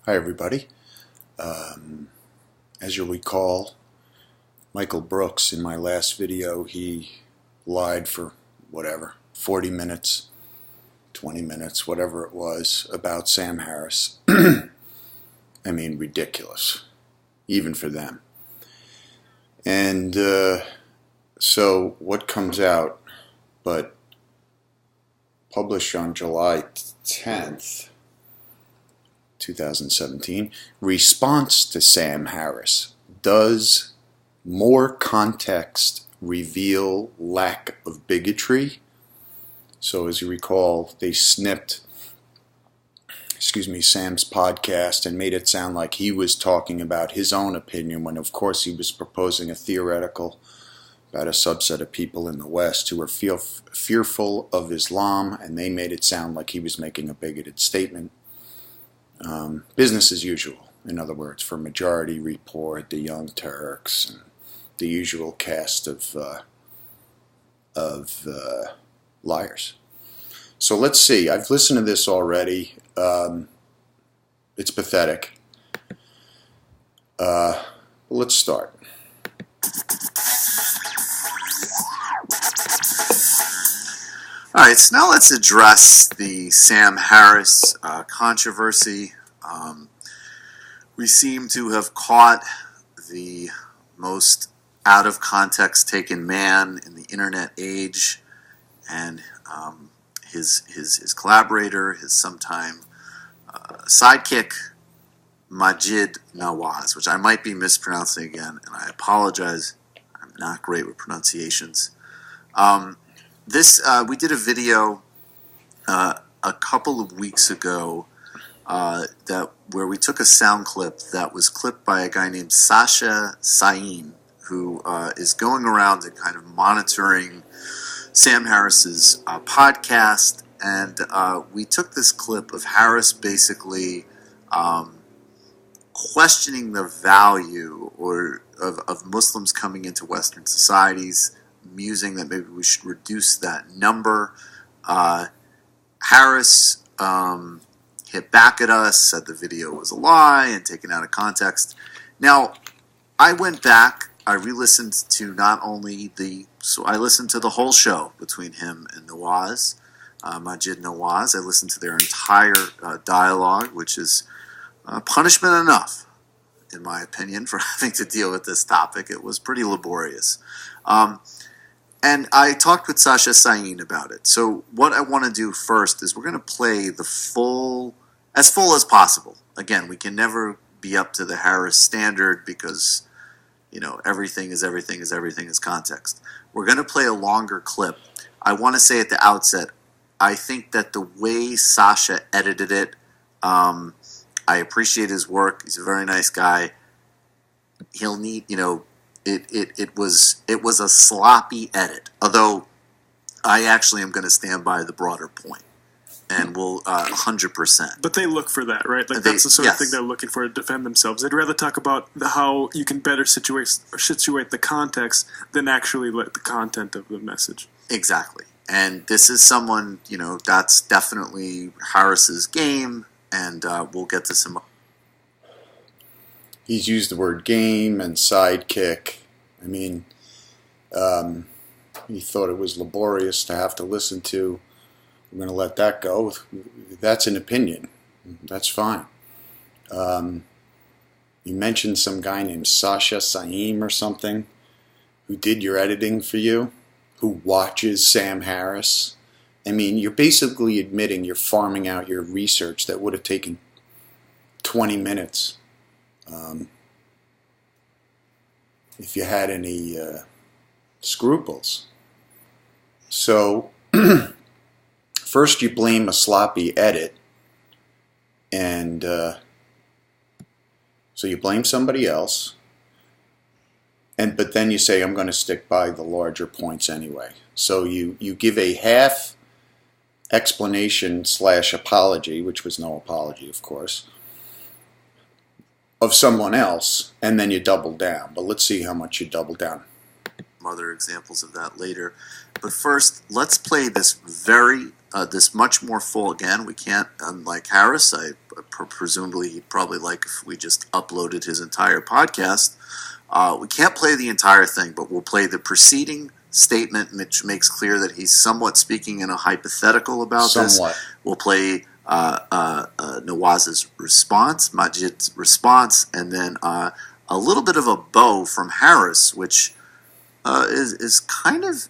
Hi everybody. As you'll recall, Michael Brooks, in my last video, he lied for 40 minutes, 20 minutes, whatever it was, about Sam Harris. I mean, ridiculous, even for them. And so what comes out, but published on July 10th, 2017, response to Sam Harris. Does more context reveal lack of bigotry? So as you recall, they snipped Sam's podcast and made it sound like he was talking about his own opinion when of course he was proposing a theoretical about a subset of people in the West who were fearful of Islam, and they made it sound like he was making a bigoted statement. Business as usual, in other words, for Majority Report, the Young Turks, and the usual cast of liars. So let's see. I've listened to this already. It's pathetic. Let's start. All right, so now let's address the Sam Harris controversy. We seem to have caught the most out-of-context taken man in the internet age, and his collaborator, his sometime sidekick, Maajid Nawaz, which I might be mispronouncing again, and I apologize. I'm not great with pronunciations. We did a video a couple of weeks ago where we took a sound clip that was clipped by a guy named Sasha Sain, who is going around and kind of monitoring Sam Harris's podcast, and we took this clip of Harris basically questioning the value of Muslims coming into Western societies, musing that maybe we should reduce that number. Harris hit back at us, said the video was a lie and taken out of context. Now, I went back, I re-listened to I listened to the whole show between him and Nawaz, Maajid Nawaz. I listened to their entire dialogue, which is punishment enough, in my opinion, for having to deal with this topic. It was pretty laborious. And I talked with Sasha Sain about it. So what I want to do first is we're going to play the full as possible. Again, we can never be up to the Harris standard because, everything is context. We're going to play a longer clip. I want to say at the outset, I think that the way Sasha edited it, I appreciate his work. He's a very nice guy. He'll need, it was a sloppy edit. Although I actually am going to stand by the broader point, and we'll 100%. But they look for that, right? Like that's the sort of thing they're looking for to defend themselves. They'd rather talk about how you can better situate the context than actually let the content of the message. Exactly. And this is someone, that's definitely Harris's game, and we'll get to some. He's used the word game and sidekick. I mean, he thought it was laborious to have to listen to. I'm going to let that go. That's an opinion. That's fine. You mentioned some guy named Sasha Saim or something who did your editing for you, who watches Sam Harris. I mean, you're basically admitting you're farming out your research that would have taken 20 minutes. If you had any scruples. So, first you blame a sloppy edit, and so you blame somebody else, but then you say, I'm going to stick by the larger points anyway. So you give a half explanation / apology, which was no apology, of course, of someone else, and then you double down. But let's see how much you double down. some other examples of that later. But first, let's play this this much more full again. We can't, unlike Harris, presumably he'd probably like if we just uploaded his entire podcast. We can't play the entire thing, but we'll play the preceding statement, which makes clear that he's somewhat speaking in a hypothetical about this. We'll play Nawaz's response, Maajid's response, and then a little bit of a bow from Harris, which is kind of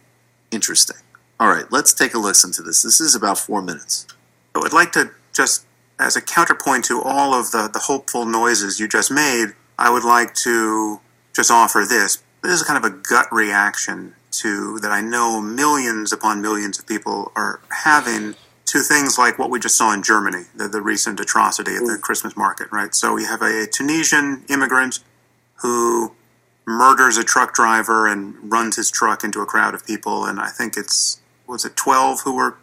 interesting. All right, let's take a listen to this. This is about 4 minutes. I would like to just, as a counterpoint to all of the hopeful noises you just made, I would like to just offer this. This is kind of a gut reaction to that I know millions upon millions of people are having to things like what we just saw in Germany, the recent atrocity at the Christmas market, right? So we have a Tunisian immigrant who murders a truck driver and runs his truck into a crowd of people, and I think was it 12 who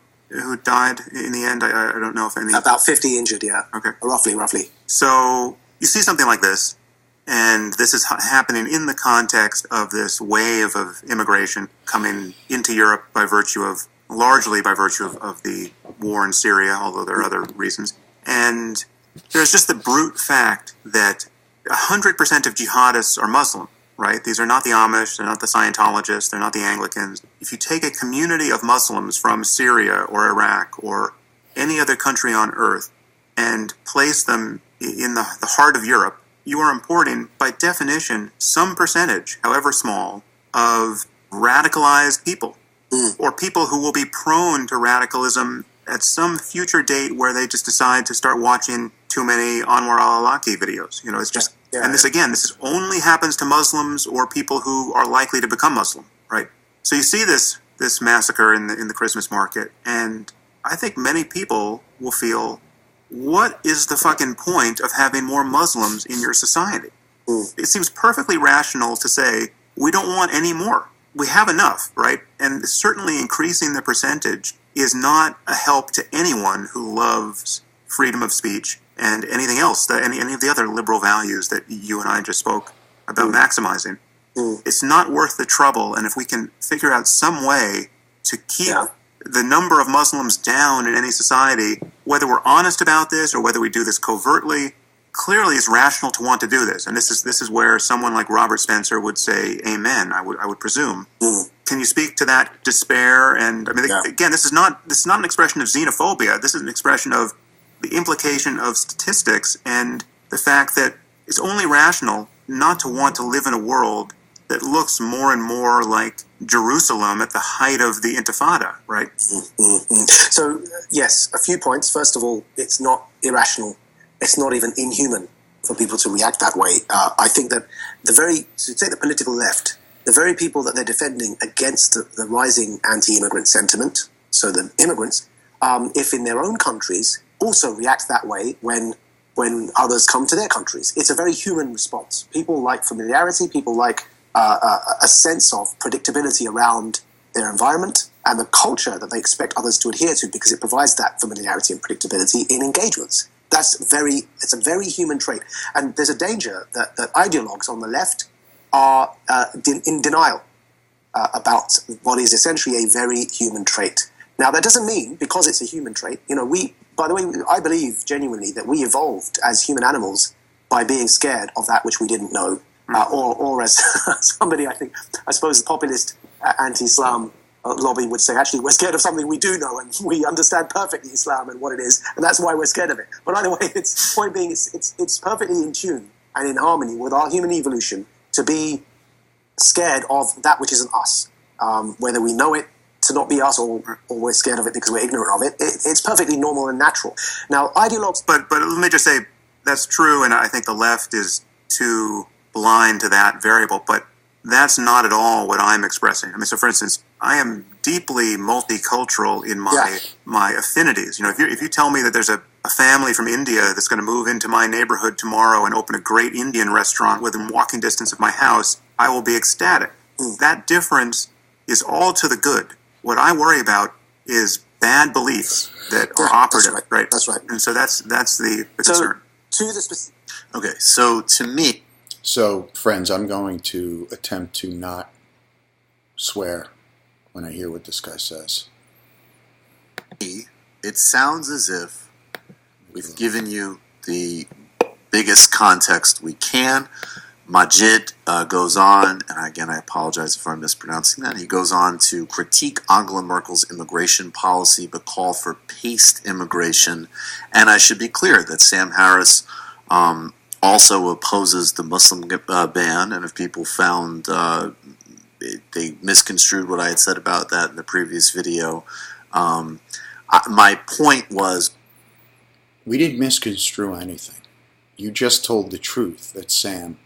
died in the end? I don't know if any... About 50 injured, yeah. Okay. Roughly. So you see something like this, and this is happening in the context of this wave of immigration coming into Europe largely by virtue of the war in Syria, although there are other reasons. And there's just the brute fact that 100% of jihadists are Muslim, right? These are not the Amish, they're not the Scientologists, they're not the Anglicans. If you take a community of Muslims from Syria or Iraq or any other country on earth and place them in the heart of Europe, you are importing, by definition, some percentage, however small, of radicalized people, or people who will be prone to radicalism at some future date where they just decide to start watching too many Anwar al-Awlaki videos. It's just, and this only happens to Muslims or people who are likely to become Muslim, right? So you see this massacre in the Christmas market, and I think many people will feel, what is the fucking point of having more Muslims in your society? It seems perfectly rational to say, we don't want any more. We have enough, right? And certainly increasing the percentage is not a help to anyone who loves freedom of speech and anything else, any of the other liberal values that you and I just spoke about maximizing. It's not worth the trouble, and if we can figure out some way to keep the number of Muslims down in any society, whether we're honest about this or whether we do this covertly, clearly it's rational to want to do this. And this is where someone like Robert Spencer would say amen, I would presume. Can you speak to that despair? And I mean, again, this is not an expression of xenophobia. This is an expression of the implication of statistics and the fact that it's only rational not to want to live in a world that looks more and more like Jerusalem at the height of the Intifada, right? So, yes, a few points. First of all, it's not irrational. It's not even inhuman for people to react that way. I think that to take the political left, the very people that they're defending against the rising anti-immigrant sentiment, so the immigrants, if in their own countries also react that way when others come to their countries. It's a very human response. People like familiarity, people like a sense of predictability around their environment and the culture that they expect others to adhere to, because it provides that familiarity and predictability in engagements. It's a very human trait. And there's a danger that ideologues on the left are in denial about what is essentially a very human trait. Now, that doesn't mean, because it's a human trait, by the way, I believe genuinely that we evolved as human animals by being scared of that which we didn't know. Or as somebody, I suppose the populist anti-Islam lobby would say, actually, we're scared of something we do know, and we understand perfectly Islam and what it is, and that's why we're scared of it. But either way, point being, it's perfectly in tune and in harmony with our human evolution to be scared of that which isn't us, whether we know it to not be us or we're scared of it because we're ignorant of it. It's perfectly normal and natural. Now, ideologues... But let me just say, that's true, and I think the left is too blind to that variable, but that's not at all what I'm expressing. I mean, so for instance, I am deeply multicultural in my affinities. If you tell me that there's a family from India that's going to move into my neighborhood tomorrow and open a great Indian restaurant within walking distance of my house, I will be ecstatic. That difference is all to the good. What I worry about is bad beliefs that are operative, right? That's right. And so that's the concern. Okay, so to me... So, friends, I'm going to attempt to not swear when I hear what this guy says. It sounds as if we've given you the biggest context we can. Maajid goes on, and again, I apologize if I'm mispronouncing that. He goes on to critique Angela Merkel's immigration policy, but call for paced immigration. And I should be clear that Sam Harris also opposes the Muslim ban, and if people found they misconstrued what I had said about that in the previous video, my point was... We didn't misconstrue anything. You just told the truth that Sam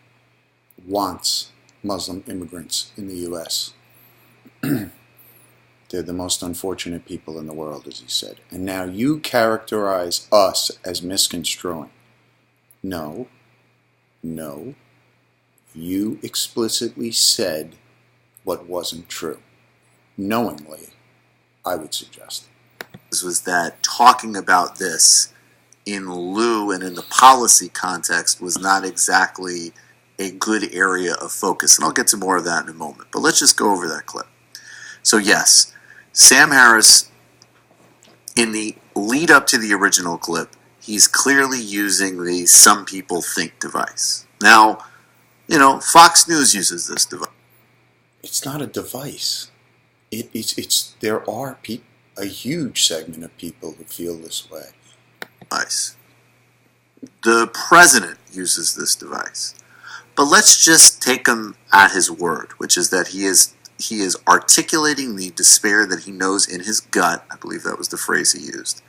wants Muslim immigrants in the U.S. They're the most unfortunate people in the world, as he said. And now you characterize us as misconstruing. No. You explicitly said what wasn't true. Knowingly, I would suggest. Was that talking about this in lieu and in the policy context was not exactly a good area of focus. And I'll get to more of that in a moment. But let's just go over that clip. So yes, Sam Harris, in the lead up to the original clip, he's clearly using the some people think device. Now, Fox News uses this device. It's not a device. There are a huge segment of people who feel this way. The president uses this device. But let's just take him at his word, which is that he is articulating the despair that he knows in his gut, I believe that was the phrase he used,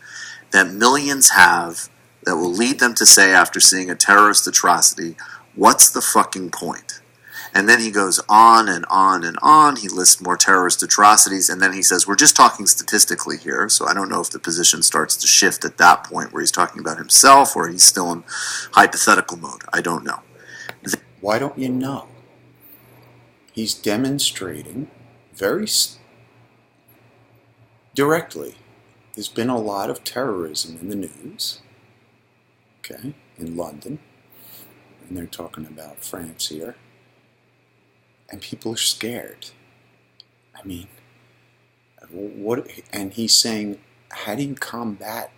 that millions have, that will lead them to say after seeing a terrorist atrocity, what's the fucking point? And then he goes on and on and on. He lists more terrorist atrocities, and then he says, we're just talking statistically here, so I don't know if the position starts to shift at that point where he's talking about himself or he's still in hypothetical mode. I don't know. Why don't you know? He's demonstrating very directly. There's been a lot of terrorism in the news, okay, in London, and they're talking about France here. And people are scared. I mean, what? And he's saying, how do you combat?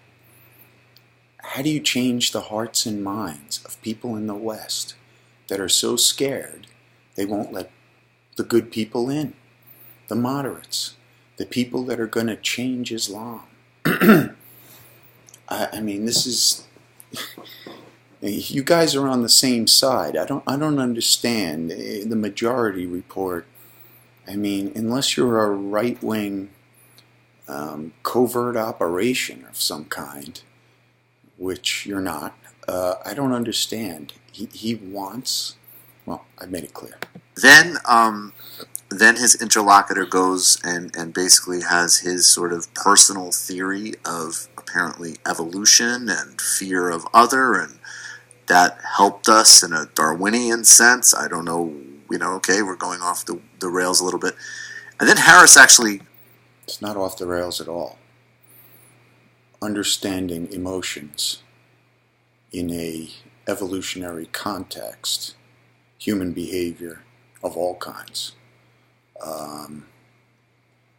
How do you change the hearts and minds of people in the West that are so scared they won't let the good people in, the moderates, the people that are going to change Islam? I mean, this is... You guys are on the same side. I don't understand the majority report. I mean, unless you're a right-wing covert operation of some kind, which you're not, I don't understand. He wants... Well, I made it clear. Then his interlocutor goes and basically has his sort of personal theory of apparently evolution and fear of other, and that helped us in a Darwinian sense. I don't know, okay, we're going off the rails a little bit. And then Harris actually... It's not off the rails at all. Understanding emotions in a evolutionary context, human behavior of all kinds.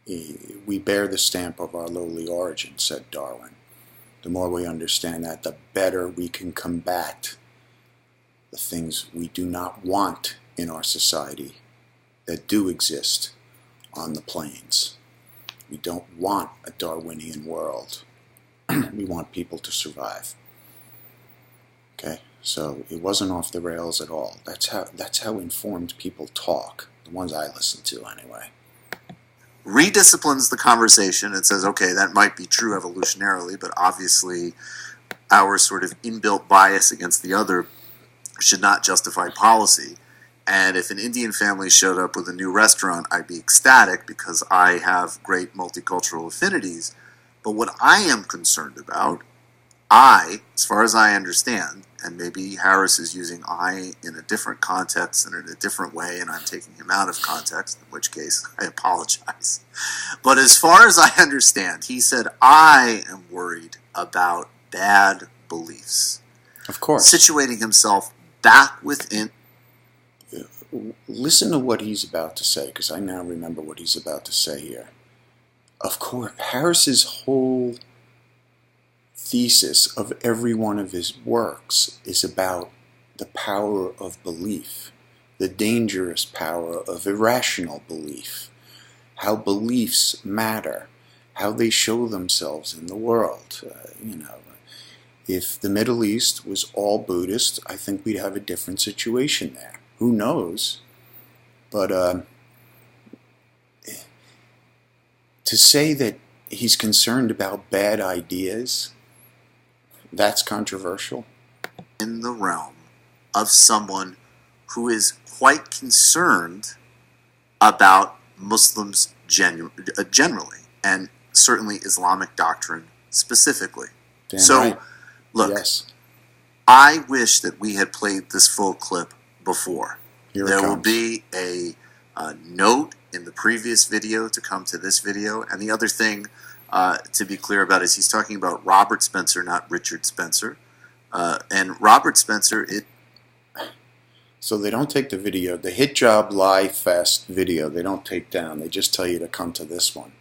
We bear the stamp of our lowly origin, said Darwin. The more we understand that, the better we can combat the things we do not want in our society that do exist on the plains. We don't want a Darwinian world. We want people to survive. Okay, so it wasn't off the rails at all. That's how informed people talk, the ones I listen to anyway. Redisciplines the conversation and says, okay, that might be true evolutionarily, but obviously our sort of inbuilt bias against the other should not justify policy. And if an Indian family showed up with a new restaurant, I'd be ecstatic because I have great multicultural affinities. But what I am concerned about, as far as I understand, and maybe Harris is using I in a different context and in a different way, and I'm taking him out of context, in which case I apologize. But as far as I understand, he said, I am worried about bad beliefs. Of course. Situating himself back within... listen to what he's about to say, because I now remember what he's about to say here. Of course, Harris's whole thesis of every one of his works is about the power of belief, the dangerous power of irrational belief, how beliefs matter, how they show themselves in the world. If the Middle East was all Buddhist, I think we'd have a different situation there. Who knows? But to say that he's concerned about bad ideas, that's controversial. In the realm of someone who is quite concerned about Muslims generally, and certainly Islamic doctrine specifically. Damn so, right. Look, yes. I wish that we had played this full clip before. Here there will be a note in the previous video to come to this video. And the other thing to be clear about is he's talking about Robert Spencer, not Richard Spencer. And Robert Spencer, So they don't take the video, the Hit Job Lie Fest video, they don't take down. They just tell you to come to this one.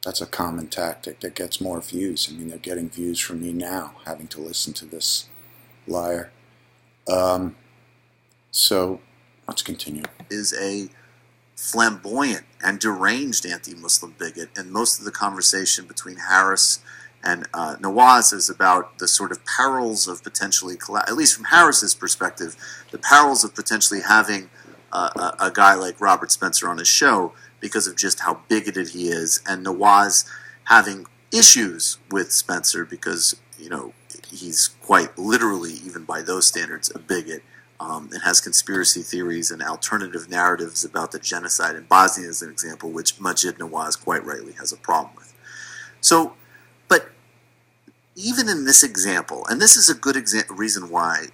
That's a common tactic that gets more views. I mean, they're getting views from me now, having to listen to this liar. So let's continue. Is a flamboyant and deranged anti-Muslim bigot, and most of the conversation between Harris and Nawaz is about the sort of perils of potentially, at least from Harris's perspective, the perils of potentially having a guy like Robert Spencer on his show because of just how bigoted he is, and Nawaz having issues with Spencer because, he's quite literally, even by those standards, a bigot, and has conspiracy theories and alternative narratives about the genocide in Bosnia, as an example, which Maajid Nawaz quite rightly has a problem with. So, but even in this example, and this is a good reason why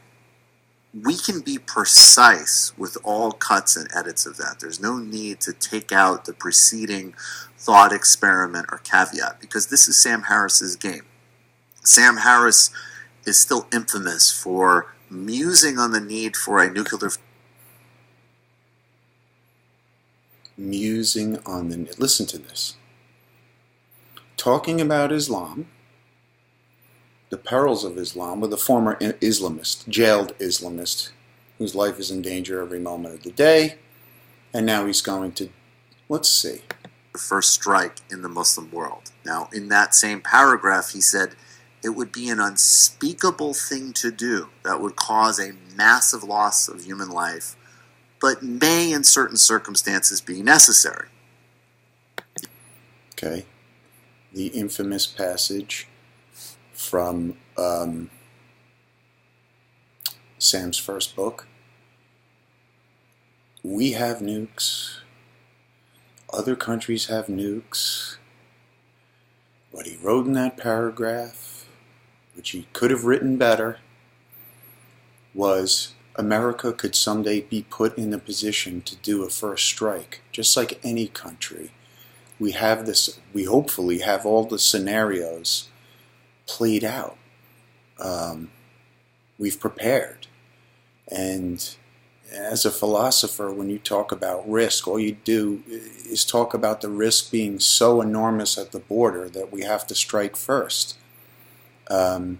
we can be precise with all cuts and edits of that. There's no need to take out the preceding thought experiment or caveat, because this is Sam Harris's game. Sam Harris is still infamous for musing on the need for a nuclear... Musing on the... Listen to this. Talking about Islam, the perils of Islam, with a former Islamist, jailed Islamist, whose life is in danger every moment of the day, and now he's going to, let's see. The first strike in the Muslim world. Now, in that same paragraph, he said, it would be an unspeakable thing to do that would cause a massive loss of human life, but may in certain circumstances be necessary. Okay. The infamous passage from Sam's first book. We have nukes. Other countries have nukes. What he wrote in that paragraph, which he could have written better, was America could someday be put in a position to do a first strike, just like any country. We have this, we hopefully have all the scenarios played out. We've prepared. And as a philosopher, when you talk about risk, all you do is talk about the risk being so enormous at the border that we have to strike first. Now,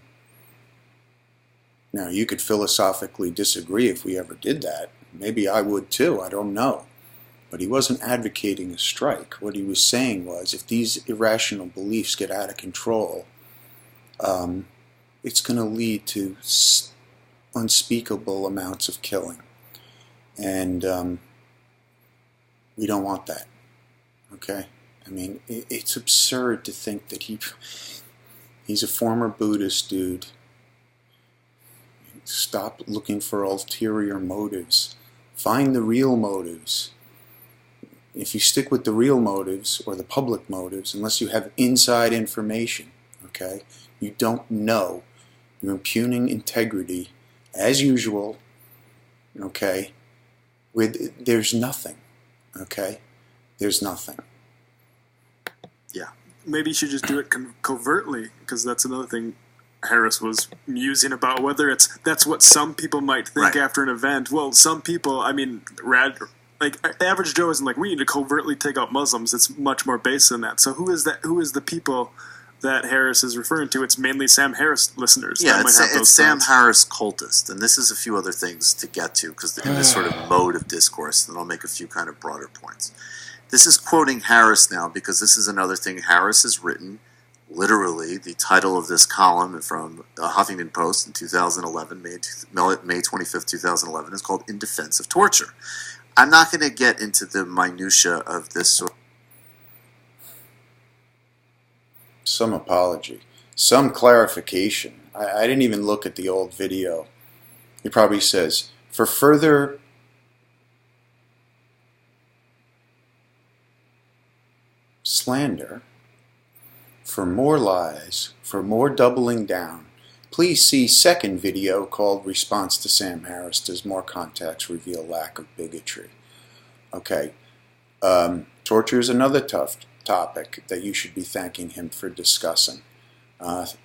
you could philosophically disagree if we ever did that. Maybe I would too, I don't know. But he wasn't advocating a strike. What he was saying was, if these irrational beliefs get out of control, it's going to lead to unspeakable amounts of killing. And we don't want that. Okay? I mean, it's absurd to think that he's a former Buddhist dude. Stop looking for ulterior motives. Find the real motives. If you stick with the real motives or the public motives, unless you have inside information, okay, you don't know. You're impugning integrity, as usual, okay, there's nothing, okay? There's nothing. Yeah. Maybe you should just do it covertly, because that's another thing Harris was musing about, whether that's what some people might think after an event. Well, some people, I mean, like average Joe isn't like, we need to covertly take out Muslims. It's much more base than that. So who is that? Who is the people that Harris is referring to? It's mainly Sam Harris listeners. Yeah, that might have those it's Sam thoughts. Harris cultist, and this is a few other things to get to, because in this sort of mode of discourse, then I'll make a few kind of broader points. This is quoting Harris now, because this is another thing Harris has written. Literally, the title of this column from Huffington Post in 2011, May 25th, 2011, is called "In Defense of Torture." I'm not going to get into the minutia of this sort. Some apology, some clarification. I didn't even look at the old video. He probably says, for further slander, for more lies, for more doubling down, please see second video called Response to Sam Harris. Does more context reveal lack of bigotry? Okay. Torture is another tough topic that you should be thanking him for discussing.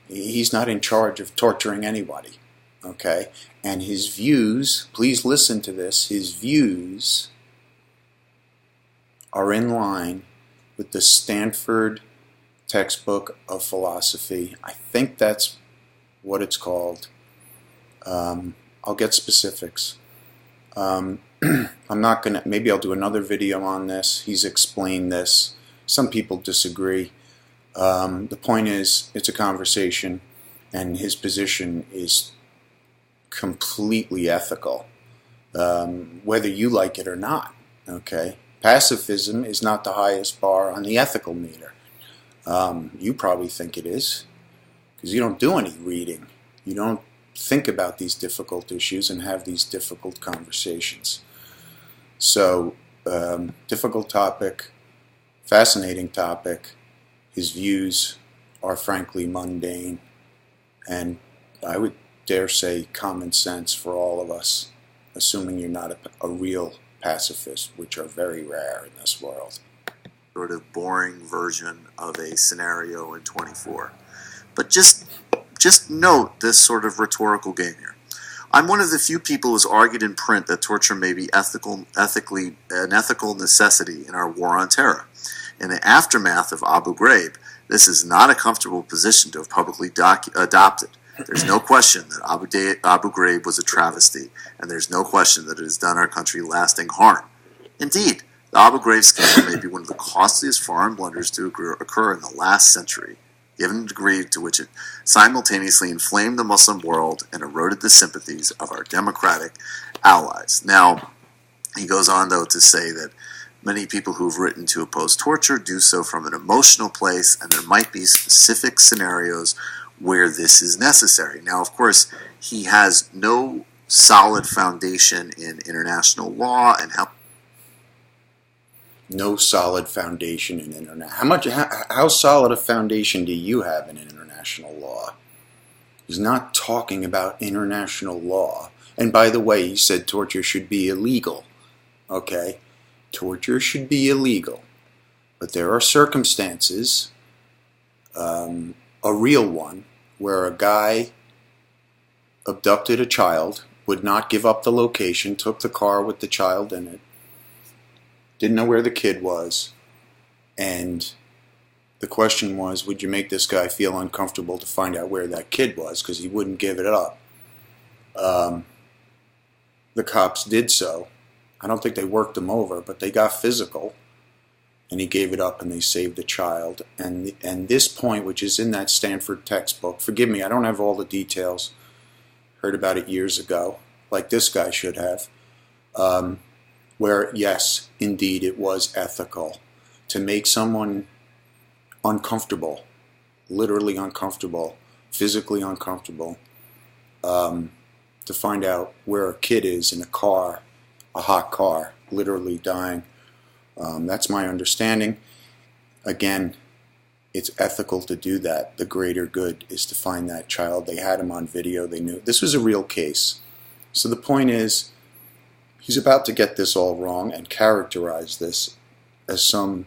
He's not in charge of torturing anybody, okay? And his views, please listen to this, his views are in line with the Stanford textbook of philosophy. I think that's what it's called. I'll get specifics. I'm not gonna, maybe I'll do another video on this. He's explained this. Some people disagree. The point is, it's a conversation, and his position is completely ethical, whether you like it or not. Okay, pacifism is not the highest bar on the ethical meter. You probably think it is, because you don't do any reading. You don't think about these difficult issues and have these difficult conversations. So, difficult topic. Fascinating topic. His views are frankly mundane, and I would dare say common sense for all of us, assuming you're not a real pacifist, which are very rare in this world. Sort of boring version of a scenario in 24. But just note this sort of rhetorical game here. I'm one of the few people who's argued in print that torture may be ethically an ethical necessity in our war on terror. In the aftermath of Abu Ghraib, this is not a comfortable position to have publicly adopted. There's no question that Abu Ghraib was a travesty, and there's no question that it has done our country lasting harm. Indeed, the Abu Ghraib scandal may be one of the costliest foreign blunders to occur in the last century, given the degree to which it simultaneously inflamed the Muslim world and eroded the sympathies of our democratic allies. Now, he goes on, though, to say that many people who've written to oppose torture do so from an emotional place, and there might be specific scenarios where this is necessary. Now, of course, he has no solid foundation in international law and how. No solid foundation in international. How solid a foundation do you have in international law? He's not talking about international law. And by the way, he said torture should be illegal. Okay? Torture should be illegal. But there are circumstances, a real one, where a guy abducted a child, would not give up the location, took the car with the child in it, didn't know where the kid was, and the question was, would you make this guy feel uncomfortable to find out where that kid was, because he wouldn't give it up. The cops did so. I don't think they worked him over, but they got physical, and he gave it up, and they saved the child. And this point, which is in that Stanford textbook, forgive me, I don't have all the details, heard about it years ago, like this guy should have, where, yes, indeed, it was ethical to make someone uncomfortable, literally uncomfortable, physically uncomfortable, to find out where a kid is in a car, a hot car, literally dying. That's my understanding. Again, it's ethical to do that. The greater good is to find that child. They had him on video. They knew. This was a real case. So the point is, he's about to get this all wrong and characterize this as some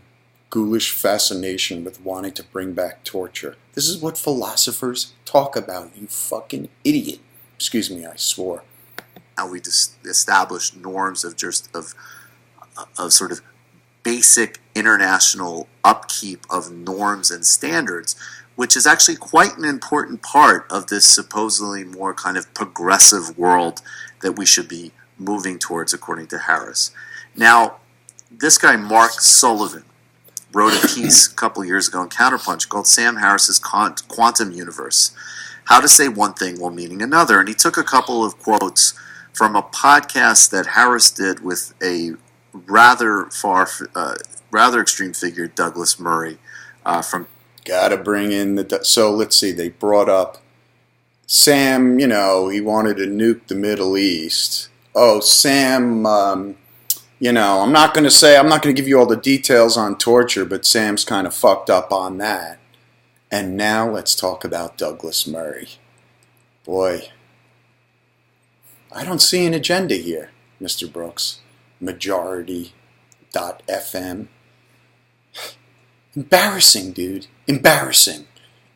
ghoulish fascination with wanting to bring back torture. This is what philosophers talk about, you fucking idiot. Excuse me, I swore. How we establish norms of sort of basic international upkeep of norms and standards, which is actually quite an important part of this supposedly more kind of progressive world that we should be moving towards, according to Harris. Now, this guy, Mark Sullivan, wrote a piece a couple years ago in Counterpunch called Sam Harris's Quantum Universe, How to Say One Thing While Meaning Another. And he took a couple of quotes from a podcast that Harris did with a rather extreme figure, Douglas Murray, from... Gotta bring in the... So, let's see, they brought up Sam, he wanted to nuke the Middle East. Oh, Sam, I'm not going to give you all the details on torture, but Sam's kind of fucked up on that. And now let's talk about Douglas Murray. Boy, I don't see an agenda here, Mr. Brooks. Majority.fm. Embarrassing, dude. Embarrassing.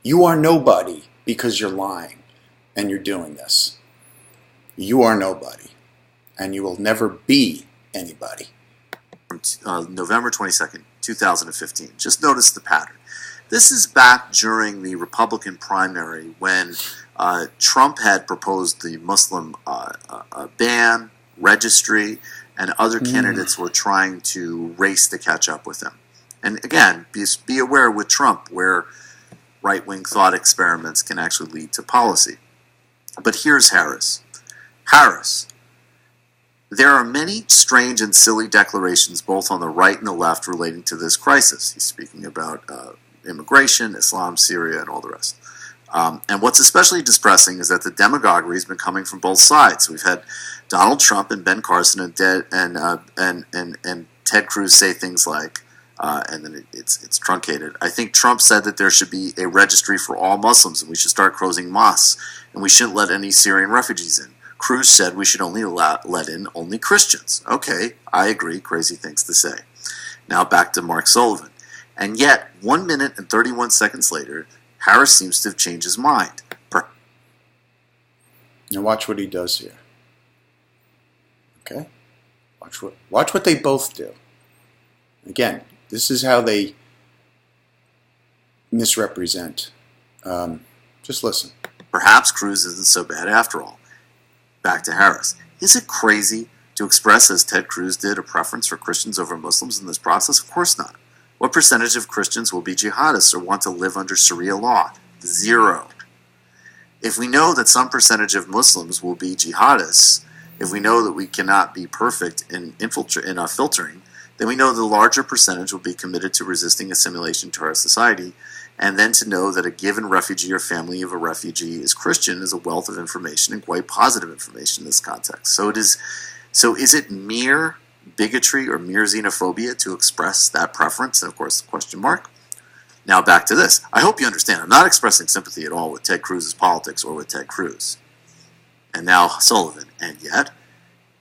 You are nobody because you're lying and you're doing this. You are nobody. And you will never be anybody. November 22nd, 2015. Just notice the pattern. This is back during the Republican primary when Trump had proposed the Muslim ban, registry, and other candidates were trying to race to catch up with him. And again, be aware with Trump where right-wing thought experiments can actually lead to policy. But here's Harris. Harris, there are many strange and silly declarations both on the right and the left relating to this crisis. He's speaking about immigration, Islam, Syria, and all the rest. And what's especially distressing is that the demagoguery has been coming from both sides. We've had Donald Trump and Ben Carson and Ted Cruz say things like, and then it's truncated. I think Trump said that there should be a registry for all Muslims and we should start closing mosques and we shouldn't let any Syrian refugees in. Cruz said we should only let in only Christians. Okay, I agree, crazy things to say. Now back to Mark Sullivan. And yet, 1 minute and 31 seconds later, Harris seems to have changed his mind. Now watch what he does here. Okay? Watch what they both do. Again, this is how they misrepresent. Just listen. Perhaps Cruz isn't so bad after all. Back to Harris. Is it crazy to express, as Ted Cruz did, a preference for Christians over Muslims in this process? Of course not. What percentage of Christians will be jihadists or want to live under Sharia law? 0. If we know that some percentage of Muslims will be jihadists, if we know that we cannot be perfect in our filtering, then we know the larger percentage will be committed to resisting assimilation to our society, and then to know that a given refugee or family of a refugee is Christian is a wealth of information and quite positive information in this context. So is it mere bigotry or mere xenophobia to express that preference? And of course, the question mark. Now back to this. I hope you understand. I'm not expressing sympathy at all with Ted Cruz's politics or with Ted Cruz. And now Sullivan. And yet,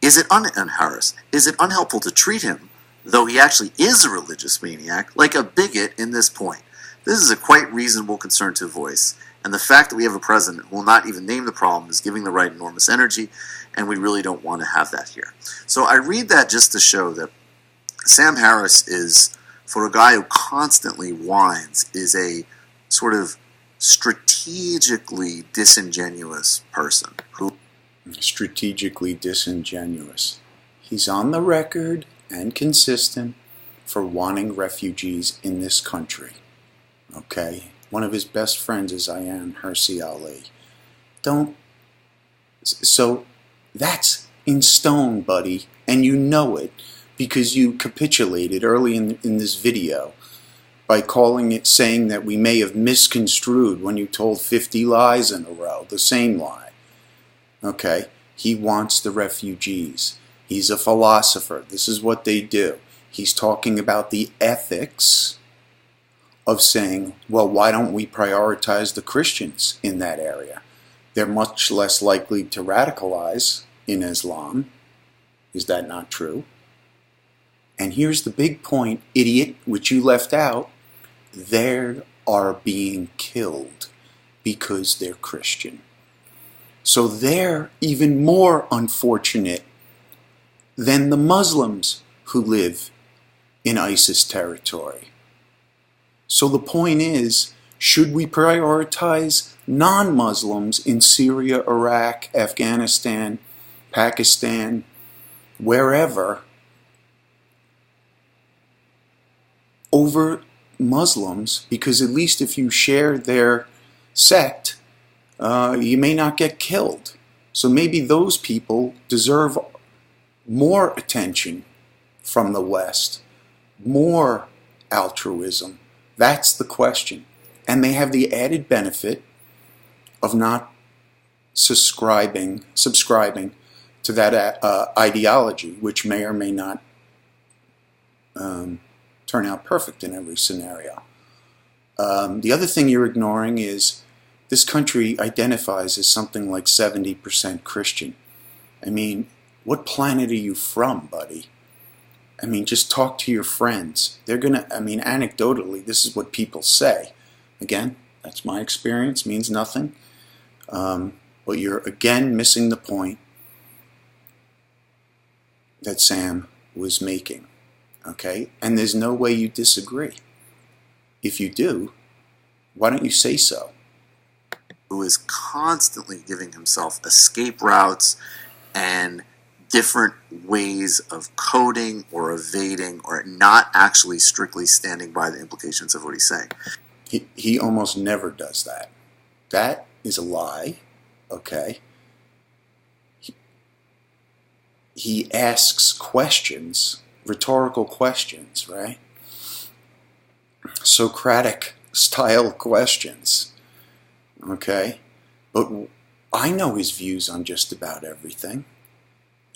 and Harris, is it unhelpful to treat him, though he actually is a religious maniac, like a bigot in this point? This is a quite reasonable concern to voice, and the fact that we have a president who will not even name the problem is giving the right enormous energy, and we really don't want to have that here. So I read that just to show that Sam Harris is, for a guy who constantly whines, is a sort of strategically disingenuous person. Strategically disingenuous. He's on the record and consistent for wanting refugees in this country. Okay? One of his best friends is Ayaan Hirsi Ali. So that's in stone, buddy, and you know it because you capitulated early in this video by saying that we may have misconstrued when you told 50 lies in a row, the same lie. Okay? He wants the refugees. He's a philosopher. This is what they do. He's talking about the ethics of saying, well, why don't we prioritize the Christians in that area? They're much less likely to radicalize in Islam. Is that not true? And here's the big point, idiot, which you left out. They are being killed because they're Christian. So they're even more unfortunate than the Muslims who live in ISIS territory. So the point is, should we prioritize non-Muslims in Syria, Iraq, Afghanistan, Pakistan, wherever, over Muslims? Because at least if you share their sect, you may not get killed. So maybe those people deserve more attention from the West, more altruism. That's the question. And they have the added benefit of not subscribing to that ideology, which may or may not turn out perfect in every scenario. The other thing you're ignoring is this country identifies as something like 70% Christian. I mean, what planet are you from, buddy? I mean, just talk to your friends. They're gonna, I mean, anecdotally, this is what people say. Again, that's my experience, means nothing. But you're again missing the point that Sam was making. Okay? And there's no way you disagree. If you do, why don't you say so? Who is constantly giving himself escape routes and different ways of coding or evading or not actually strictly standing by the implications of what he's saying. He almost never does that. That is a lie, okay? He asks questions, rhetorical questions, right? Socratic style questions, okay? But I know his views on just about everything.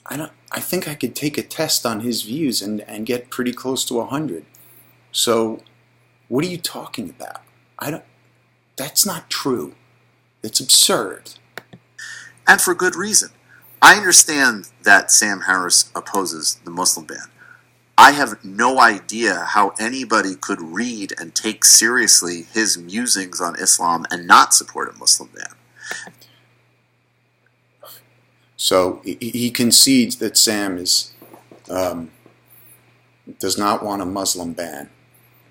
I think I could take a test on his views and get pretty close to 100. So what are you talking about? That's not true. It's absurd. And for good reason. I understand that Sam Harris opposes the Muslim ban. I have no idea how anybody could read and take seriously his musings on Islam and not support a Muslim ban. So he concedes that Sam does not want a Muslim ban.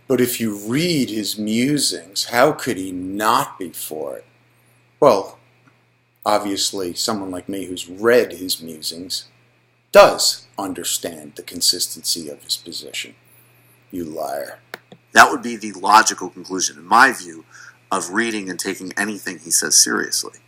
But if you read his musings, how could he not be for it? Well, obviously, someone like me who's read his musings does understand the consistency of his position. You liar. That would be the logical conclusion, in my view, of reading and taking anything he says seriously.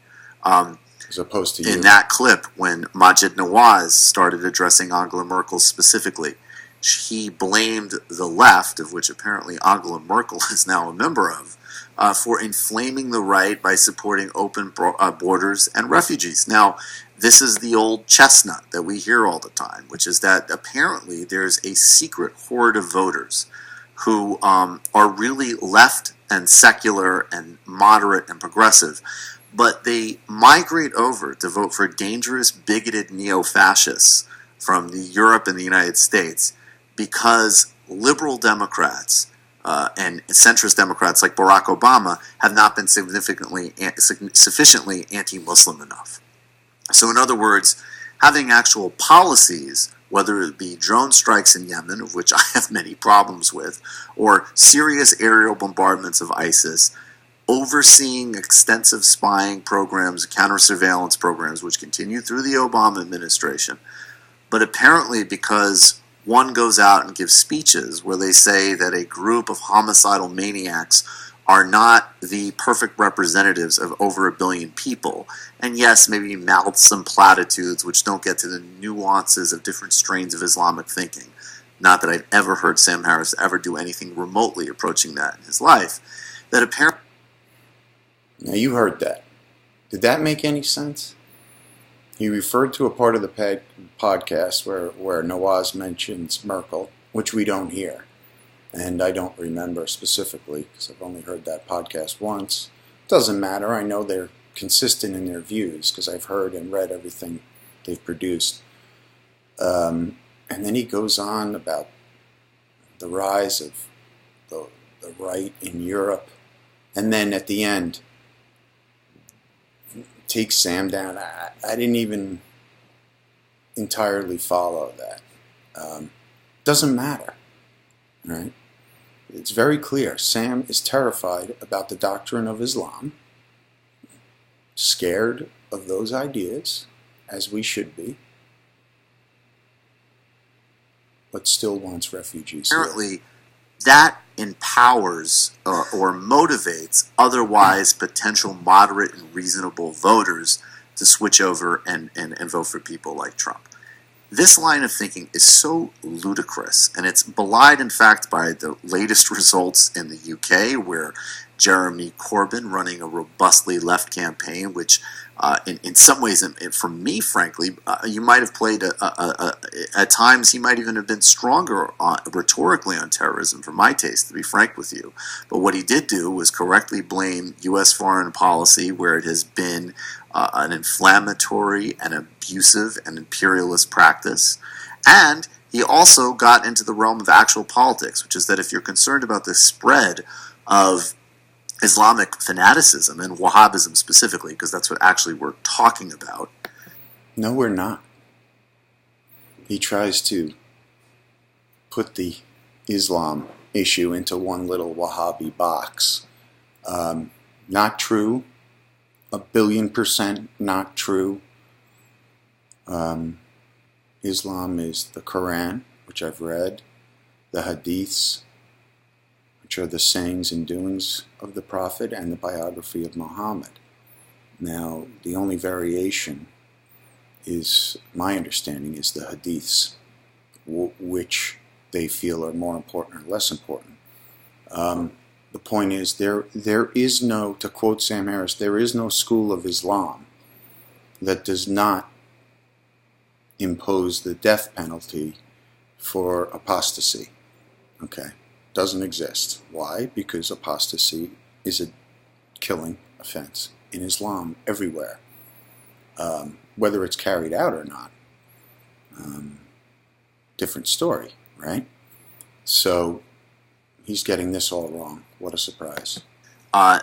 As opposed to you. In that clip, when Maajid Nawaz started addressing Angela Merkel specifically, he blamed the left, of which apparently Angela Merkel is now a member of, for inflaming the right by supporting open borders and refugees. Now, this is the old chestnut that we hear all the time, which is that apparently there's a secret horde of voters who are really left and secular and moderate and progressive, but they migrate over to vote for dangerous, bigoted neo-fascists from Europe and the United States because liberal Democrats and centrist Democrats like Barack Obama have not been sufficiently anti-Muslim enough. So in other words, having actual policies, whether it be drone strikes in Yemen, of which I have many problems with, or serious aerial bombardments of ISIS, overseeing extensive spying programs, counter-surveillance programs, which continue through the Obama administration. But apparently because one goes out and gives speeches where they say that a group of homicidal maniacs are not the perfect representatives of over 1 billion people, and yes, maybe mouth some platitudes which don't get to the nuances of different strains of Islamic thinking. Not that I've ever heard Sam Harris ever do anything remotely approaching that in his life. That apparently... Now you heard that. Did that make any sense? He referred to a part of the podcast where Nawaz mentions Merkel, which we don't hear. And I don't remember specifically because I've only heard that podcast once. Doesn't matter. I know they're consistent in their views because I've heard and read everything they've produced. And then he goes on about the rise of the right in Europe, and then at the end, take Sam down. I didn't even entirely follow that. Doesn't matter, right? It's very clear. Sam is terrified about the doctrine of Islam, scared of those ideas, as we should be, but still wants refugees here. Apparently, that empowers or motivates otherwise potential moderate and reasonable voters to switch over and vote for people like Trump. This line of thinking is so ludicrous, and it's belied, in fact, by the latest results in the UK, where Jeremy Corbyn, running a robustly left campaign, which in some ways, for me, frankly, you might have played at times, he might even have been stronger rhetorically on terrorism, for my taste, to be frank with you. But what he did do was correctly blame U.S. foreign policy, where it has been an inflammatory and abusive and imperialist practice. And he also got into the realm of actual politics, which is that if you're concerned about the spread of Islamic fanaticism and Wahhabism specifically, because that's what actually we're talking about. No, we're not. He tries to put the Islam issue into one little Wahhabi box. Not true. 1,000,000,000% not true. Islam is the Quran, which I've read, the Hadiths, which are the sayings and doings of the Prophet, and the biography of Muhammad. Now, the only variation is, my understanding, is the Hadiths, which they feel are more important or less important. The point is, there is no, to quote Sam Harris, there is no school of Islam that does not impose the death penalty for apostasy. Okay? Doesn't exist. Why? Because apostasy is a killing offense in Islam everywhere. Whether it's carried out or not, different story, right? So he's getting this all wrong. What a surprise.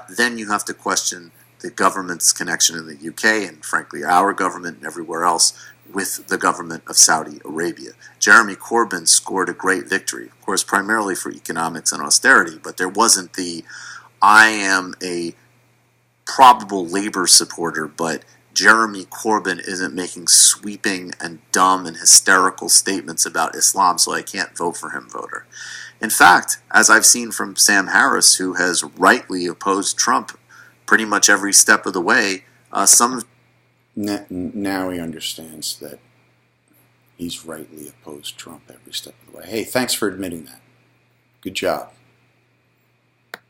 Then you have to question the government's connection in the UK, and frankly our government and everywhere else, with the government of Saudi Arabia. Jeremy Corbyn scored a great victory, of course primarily for economics and austerity, but there wasn't the, I am a probable Labour supporter, but Jeremy Corbyn isn't making sweeping and dumb and hysterical statements about Islam, so I can't vote for him voter. In fact, as I've seen from Sam Harris, who has rightly opposed Trump pretty much every step of the way, Now he understands that he's rightly opposed Trump every step of the way. Hey, thanks for admitting that. Good job.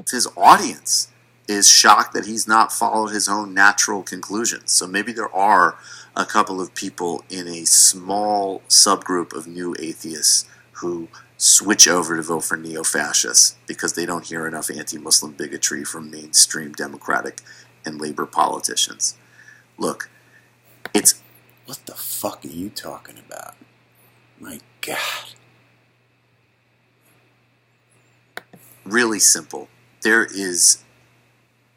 His audience is shocked that he's not followed his own natural conclusions. So maybe there are a couple of people in a small subgroup of new atheists who switch over to vote for neo-fascists because they don't hear enough anti-Muslim bigotry from mainstream Democratic and Labor politicians. Look, it's... What the fuck are you talking about? My God. Really simple. There is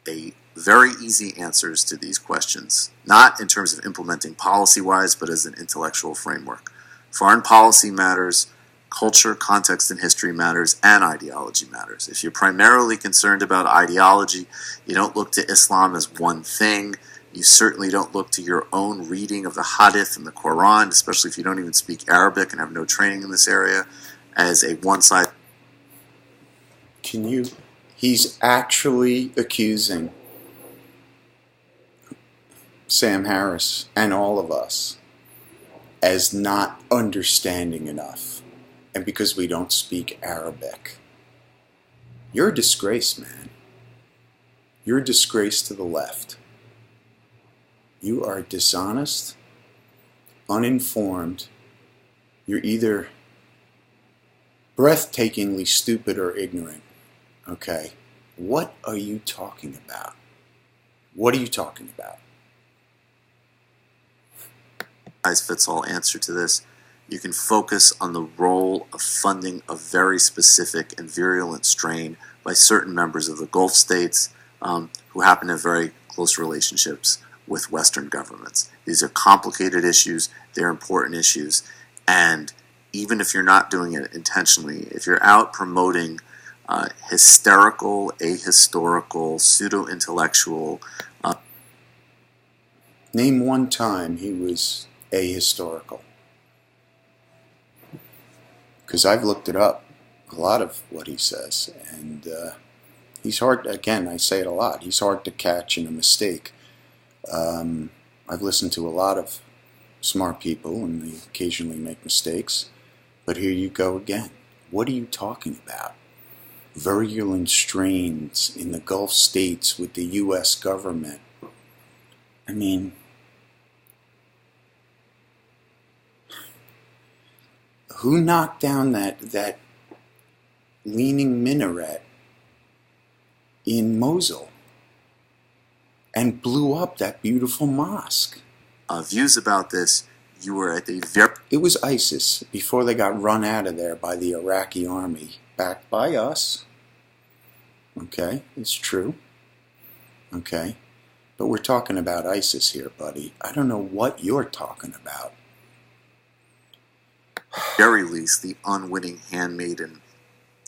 a very easy answers to these questions, not in terms of implementing policy-wise, but as an intellectual framework. Foreign policy matters, culture, context, and history matters, and ideology matters. If you're primarily concerned about ideology, you don't look to Islam as one thing. You certainly don't look to your own reading of the Hadith and the Quran, especially if you don't even speak Arabic and have no training in this area, as a one-side... Can you... He's actually accusing Sam Harris and all of us as not understanding enough, and because we don't speak Arabic. You're a disgrace, man. You're a disgrace to the left. You are dishonest, uninformed. You're either breathtakingly stupid or ignorant. Okay? What are you talking about? What are you talking about? Fits all answer to this. You can focus on the role of funding a very specific and virulent strain by certain members of the Gulf states who happen to have very close relationships with Western governments. These are complicated issues, they're important issues, and even if you're not doing it intentionally, if you're out promoting hysterical, ahistorical, pseudo-intellectual... Name one time he was ahistorical. Because I've looked it up, a lot of what he says, and he's hard, again, I say it a lot, he's hard to catch in a mistake. I've listened to a lot of smart people, and they occasionally make mistakes, but here you go again. What are you talking about? Virulent strains in the Gulf states with the U.S. government. I mean, who knocked down that leaning minaret in Mosul and blew up that beautiful mosque? Views about this, you were at the very... It was ISIS before they got run out of there by the Iraqi army, backed by us. Okay, it's true. Okay, but we're talking about ISIS here, buddy. I don't know what you're talking about. Very least, the unwitting handmaiden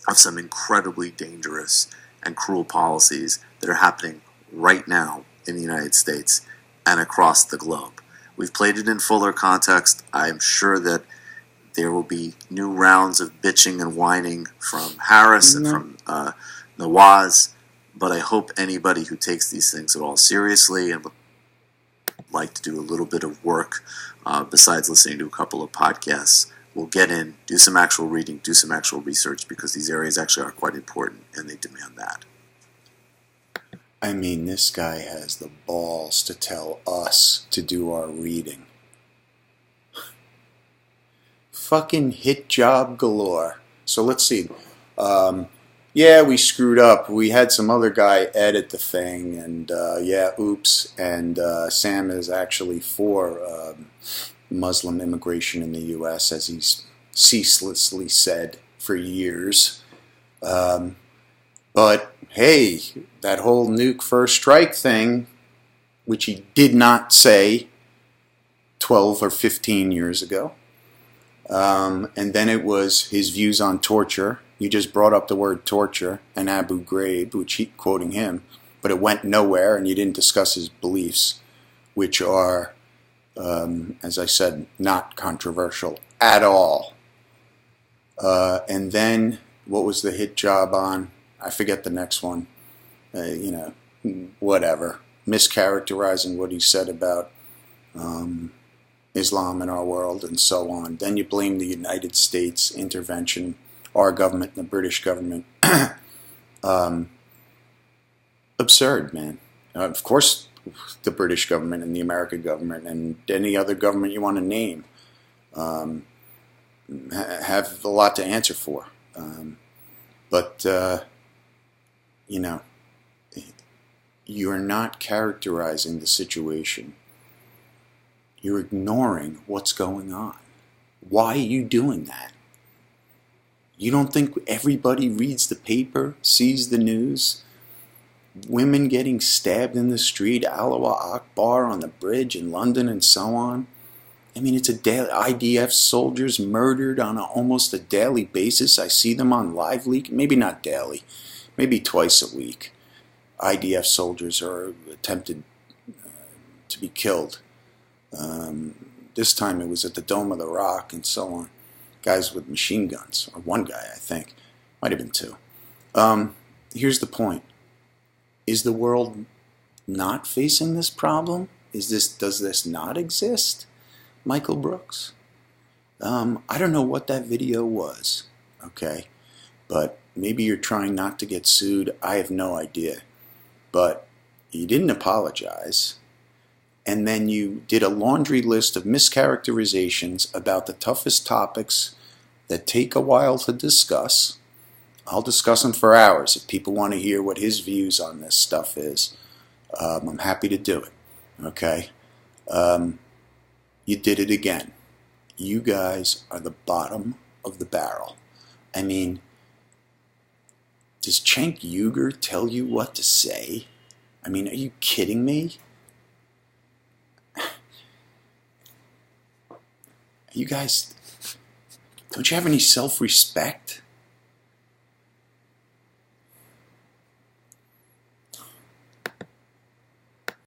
of some incredibly dangerous and cruel policies that are happening right now in the United States and across the globe. We've played it in fuller context. I'm sure that there will be new rounds of bitching and whining from Harris and from Nawaz, but I hope anybody who takes these things at all seriously and would like to do a little bit of work besides listening to a couple of podcasts will get in, do some actual reading, do some actual research, because these areas actually are quite important and they demand that. I mean, this guy has the balls to tell us to do our reading. Fucking hit job galore. So let's see. Yeah, we screwed up. We had some other guy edit the thing, and yeah, oops. And Sam is actually for Muslim immigration in the U.S., as he's ceaselessly said for years. But hey, that whole nuke first strike thing, which he did not say 12 or 15 years ago. And then it was his views on torture. You just brought up the word torture and Abu Ghraib, which he, quoting him, but it went nowhere, and you didn't discuss his beliefs, which are, as I said, not controversial at all. And then what was the hit job on? I forget the next one. You know, whatever. Mischaracterizing what he said about Islam in our world and so on. Then you blame the United States intervention, our government and the British government. Absurd, man. Of course, the British government and the American government and any other government you want to name have a lot to answer for. But, you know, you're not characterizing the situation. You're ignoring what's going on. Why are you doing that? You don't think everybody reads the paper, sees the news? Women getting stabbed in the street, Allah Akbar on the bridge in London and so on. I mean, it's a daily, IDF soldiers murdered on almost a daily basis. I see them on live leak, maybe not daily, maybe twice a week. IDF soldiers are attempted to be killed. This time it was at the Dome of the Rock and so on. Guys with machine guns, or one guy, I think. Might have been two. Here's the point. Is the world not facing this problem? Does this not exist, Michael Brooks? I don't know what that video was, okay? But maybe you're trying not to get sued. I have no idea. But you didn't apologize. And then you did a laundry list of mischaracterizations about the toughest topics that take a while to discuss. I'll discuss them for hours if people want to hear what his views on this stuff is. I'm happy to do it. Okay? You did it again. you guys are the bottom of the barrel. I mean, does Cenk Uygur tell you what to say? I mean, are you kidding me? You guys, don't you have any self-respect?